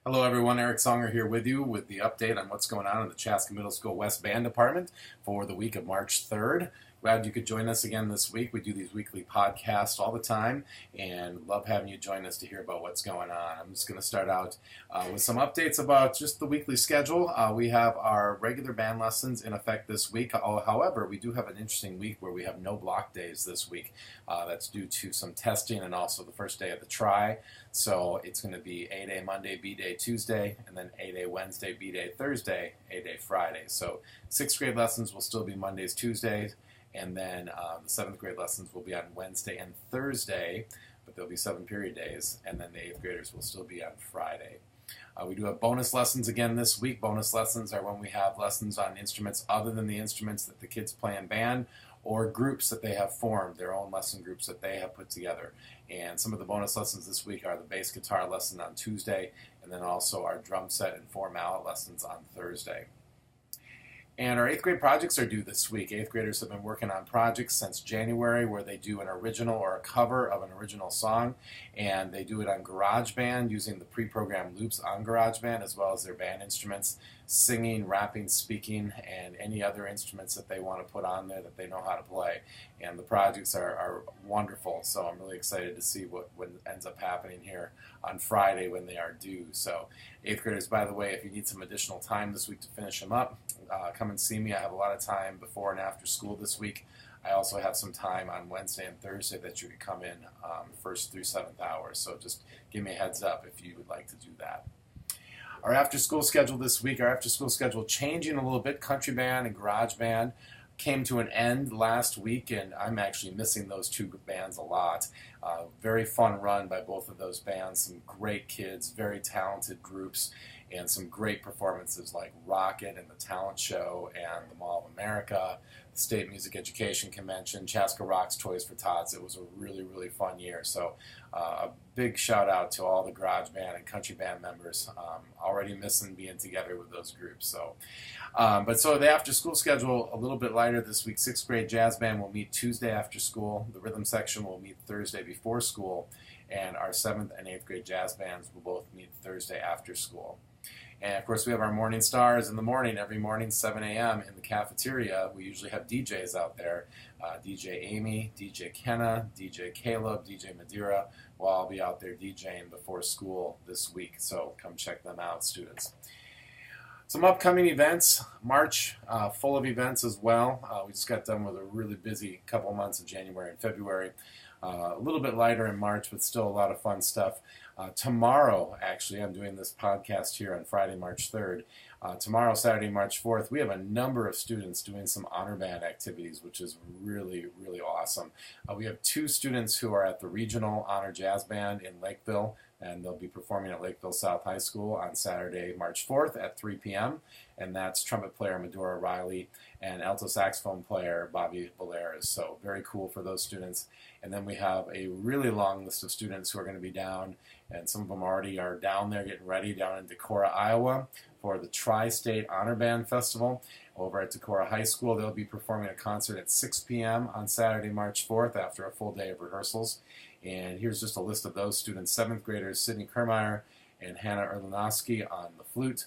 Hello everyone, Eric Songer here with you with the update on what's going on in the Chaska Middle School West Band Department for the week of March 3rd. Glad you could join us again this week. We do these weekly podcasts all the time and love having you join us to hear about what's going on. I'm just going to start out with some updates about just the weekly schedule. We have our regular band lessons in effect this week. However, we do have an interesting week where we have no block days this week. That's due to some testing and also the first day of the try. So it's going to be A-Day Monday, B-Day Tuesday, and then A-Day Wednesday, B-Day Thursday, A-Day Friday. So 6th grade lessons will still be Mondays, Tuesdays, and then the 7th grade lessons will be on Wednesday and Thursday, but there'll be 7 period days, and then the 8th graders will still be on Friday. We do have bonus lessons again this week. Bonus lessons are when we have lessons on instruments other than the instruments that the kids play in band, or groups that they have formed, their own lesson groups that they have put together. And some of the bonus lessons this week are the bass guitar lesson on Tuesday, and then also our drum set and 4 mallet lessons on Thursday. And our 8th grade projects are due this week. 8th graders have been working on projects since January where they do an original or a cover of an original song, and they do it on GarageBand using the pre-programmed loops on GarageBand as well as their band instruments, singing, rapping, speaking, and any other instruments that they want to put on there that they know how to play. And the projects are wonderful, so I'm really excited to see what ends up happening here on Friday when they are due. So 8th graders, by the way, if you need some additional time this week to finish them up, come and see me. I have a lot of time before and after school this week. I also have some time on Wednesday and Thursday that you could come in 1st through 7th hour. So just give me a heads up if you would like to do that. Our after-school schedule this week, our after-school schedule changing a little bit. Country band and garage band came to an end last week, and I'm actually missing those 2 bands a lot. Very fun run by both of those bands. Some great kids, very talented groups, and some great performances like Rocket and the Talent Show and the Mall of America, the State Music Education Convention, Chaska Rocks Toys for Tots. It was a really, really fun year. So a big shout out to all the garage band and country band members. Already missing being together with those groups. So the after school schedule a little bit lighter this week. 6th grade jazz band will meet Tuesday after school. The rhythm section will meet Thursday before school, and our 7th and 8th grade jazz bands will both meet Thursday after school. And of course we have our morning stars in the morning, every morning 7 a.m. in the cafeteria. We usually have DJs out there, DJ Amy, DJ Kenna, DJ Caleb, DJ Madeira will all be out there DJing before school this week, so come check them out, students. Some upcoming events, March full of events as well. We just got done with a really busy couple months of January and February. A little bit lighter in March, but still a lot of fun stuff. Tomorrow, actually, I'm doing this podcast here on Friday, March 3rd. Tomorrow, Saturday, March 4th, we have a number of students doing some honor band activities, which is really, really awesome. We have 2 students who are at the Regional Honor Jazz Band in Lakeville, and they'll be performing at Lakeville South High School on Saturday, March 4th at 3 p.m., and that's trumpet player Medora Riley and alto saxophone player Bobby Valeras. So very cool for those students. And then we have a really long list of students who are going to be down, and some of them already are down there getting ready down in Decorah, Iowa for the Tri-State Honor Band Festival. Over at Decorah High School, they'll be performing a concert at 6 p.m. on Saturday, March 4th after a full day of rehearsals. And here's just a list of those students. 7th graders Sydney Kermeyer and Hannah Erlinowski on the flute,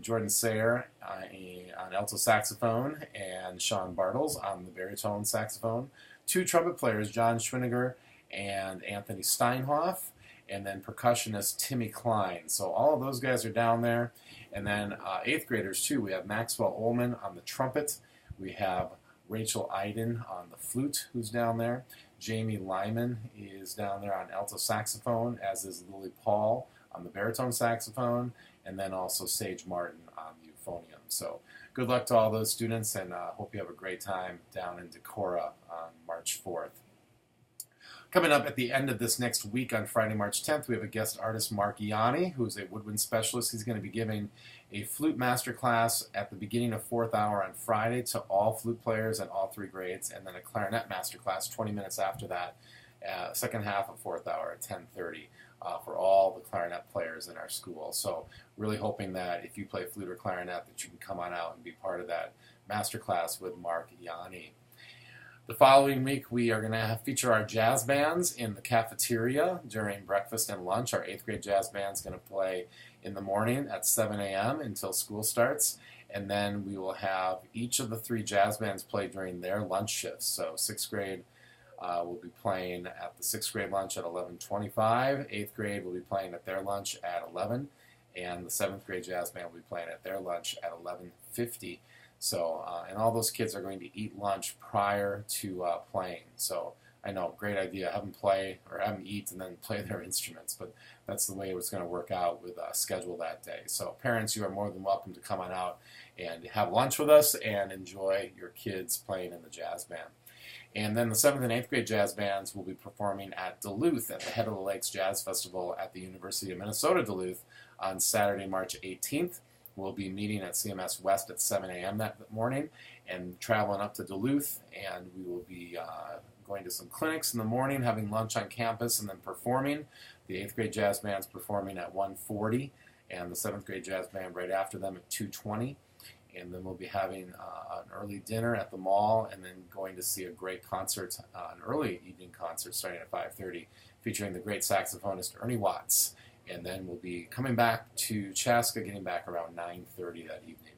Jordan Sayer on alto saxophone, and Sean Bartles on the baritone saxophone. 2 trumpet players, John Schwiniger and Anthony Steinhoff, and then percussionist Timmy Klein. So all of those guys are down there. And then 8th graders too. We have Maxwell Ullman on the trumpet. We have Rachel Iden on the flute, who's down there. Jamie Lyman is down there on alto saxophone, as is Lily Paul on the baritone saxophone, and then also Sage Martin on the euphonium. So good luck to all those students, and hope you have a great time down in Decorah on March 4th. Coming up at the end of this next week on Friday, March 10th, we have a guest artist, Mark Ianni, who is a woodwind specialist. He's going to be giving a flute master class at the beginning of 4th hour on Friday to all flute players in all 3 grades, and then a clarinet master class 20 minutes after that, second half of 4th hour at 10:30 for all the clarinet players in our school. So really hoping that if you play flute or clarinet that you can come on out and be part of that master class with Mark Ianni. The following week, we are going to feature our jazz bands in the cafeteria during breakfast and lunch. Our 8th grade jazz band is going to play in the morning at 7 a.m. until school starts. And then we will have each of the 3 jazz bands play during their lunch shifts. So 6th grade will be playing at the 6th grade lunch at 11:25. 8th grade will be playing at their lunch at 11. And the 7th grade jazz band will be playing at their lunch at 11:50. So, and all those kids are going to eat lunch prior to playing. So I know, great idea. Have them play or have them eat and then play their instruments. But that's the way it's going to work out with schedule that day. So parents, you are more than welcome to come on out and have lunch with us and enjoy your kids playing in the jazz band. And then the 7th and 8th grade jazz bands will be performing at Duluth at the Head of the Lakes Jazz Festival at the University of Minnesota Duluth on Saturday, March 18th. We'll be meeting at CMS-West at 7 a.m. that morning and traveling up to Duluth, and we will be going to some clinics in the morning, having lunch on campus, and then performing. The 8th grade jazz band's performing at 1:40, and the 7th grade jazz band right after them at 2:20. And then we'll be having an early dinner at the mall, and then going to see a great concert, an early evening concert starting at 5:30, featuring the great saxophonist Ernie Watts. And then we'll be coming back to Chaska, getting back around 9:30 that evening.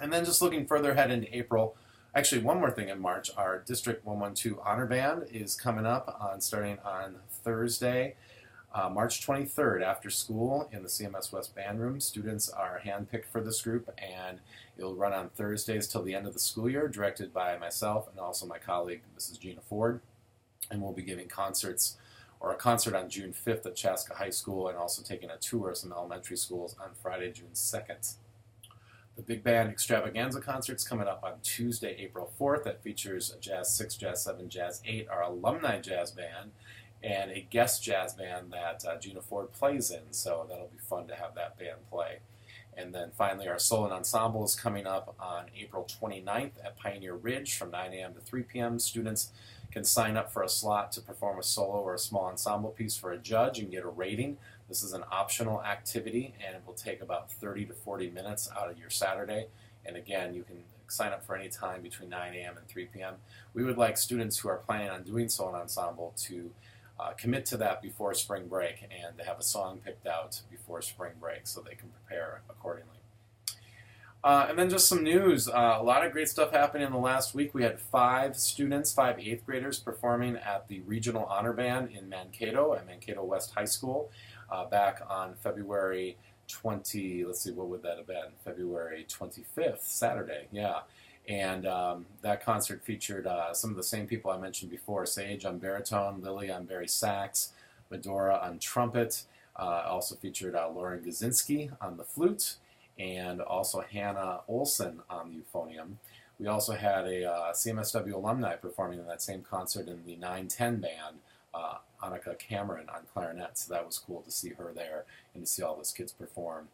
And then just looking further ahead into April, actually one more thing in March, our District 112 Honor Band is coming up starting on Thursday, March 23rd after school in the CMS-West Band Room. Students are handpicked for this group, and it'll run on Thursdays till the end of the school year, directed by myself and also my colleague, Mrs. Gina Ford. And we'll be giving a concert on June 5th at Chaska High School, and also taking a tour of some elementary schools on Friday, June 2nd. The Big Band Extravaganza concert's coming up on Tuesday, April 4th. That features Jazz 6, Jazz 7, Jazz 8, our alumni jazz band, and a guest jazz band that Gina Ford plays in, so that'll be fun to have that band play. And then finally, our solo ensemble is coming up on April 29th at Pioneer Ridge from 9 a.m. to 3 p.m. Students can sign up for a slot to perform a solo or a small ensemble piece for a judge and get a rating. This is an optional activity, and it will take about 30 to 40 minutes out of your Saturday. And again, you can sign up for any time between 9 a.m. and 3 p.m. We would like students who are planning on doing solo ensemble to commit to that before spring break and to have a song picked out before spring break so they can prepare accordingly. And then just some news. A lot of great stuff happened in the last week. We had 5 8th graders performing at the Regional Honor Band in Mankato at Mankato West High School back on February 25th, Saturday, yeah. And that concert featured some of the same people I mentioned before: Sage on baritone, Lily on bari sax, Medora on trumpet. Also featured Lauren Gazinski on the flute, and also Hannah Olson on the euphonium. We also had a CMSW alumni performing in that same concert in the 910 band, Annika Cameron on clarinet, so that was cool to see her there and to see all those kids perform.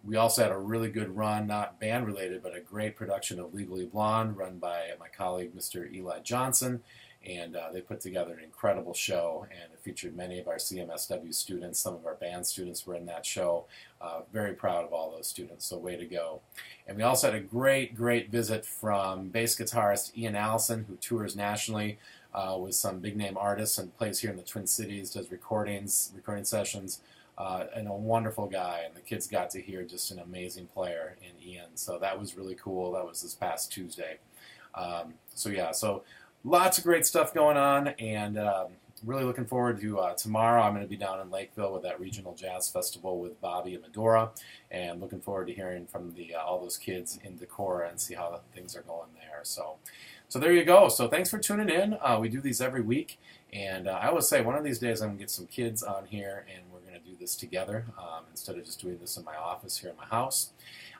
We also had a really good run, not band-related, but a great production of Legally Blonde run by my colleague, Mr. Eli Johnson, and they put together an incredible show, and it featured many of our CMSW students. Some of our band students were in that show. Very proud of all those students, so way to go. And we also had a great visit from bass guitarist Ian Allison, who tours nationally with some big-name artists and plays here in the Twin Cities, does recording sessions, and a wonderful guy. And the kids got to hear just an amazing player in Ian, so that was really cool. That was this past Tuesday. So lots of great stuff going on, and really looking forward to tomorrow. I'm going to be down in Lakeville with that Regional Jazz Festival with Bobby and Medora, and looking forward to hearing from all those kids in Decorah and see how things are going there. So there you go. So thanks for tuning in. We do these every week, and I always say one of these days I'm going to get some kids on here, and we're going to do this together instead of just doing this in my office here in my house.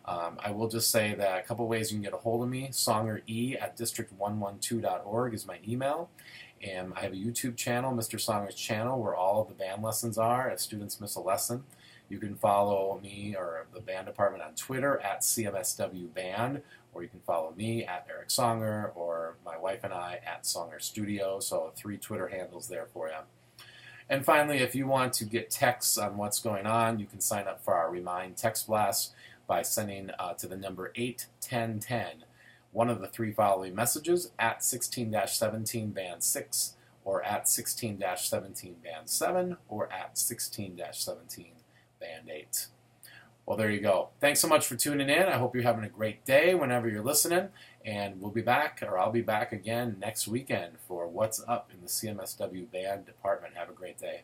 I will just say that a couple ways you can get a hold of me. SongerE@district112.org is my email. And I have a YouTube channel, Mr. Songer's channel, where all of the band lessons are if students miss a lesson. You can follow me or the band department on Twitter at CMSW Band, or you can follow me at Eric Songer, or my wife and I at Songer Studio. So 3 Twitter handles there for you. And finally, if you want to get texts on what's going on, you can sign up for our Remind Text Blast by sending to the number 81010. one of the three following messages at 16-17 band 6, or at 16-17 band 7, or at 16-17 band 8. Well, there you go. Thanks so much for tuning in. I hope you're having a great day whenever you're listening, and we'll be back, or I'll be back again next weekend for What's Up in the CMS-W Band Department. Have a great day.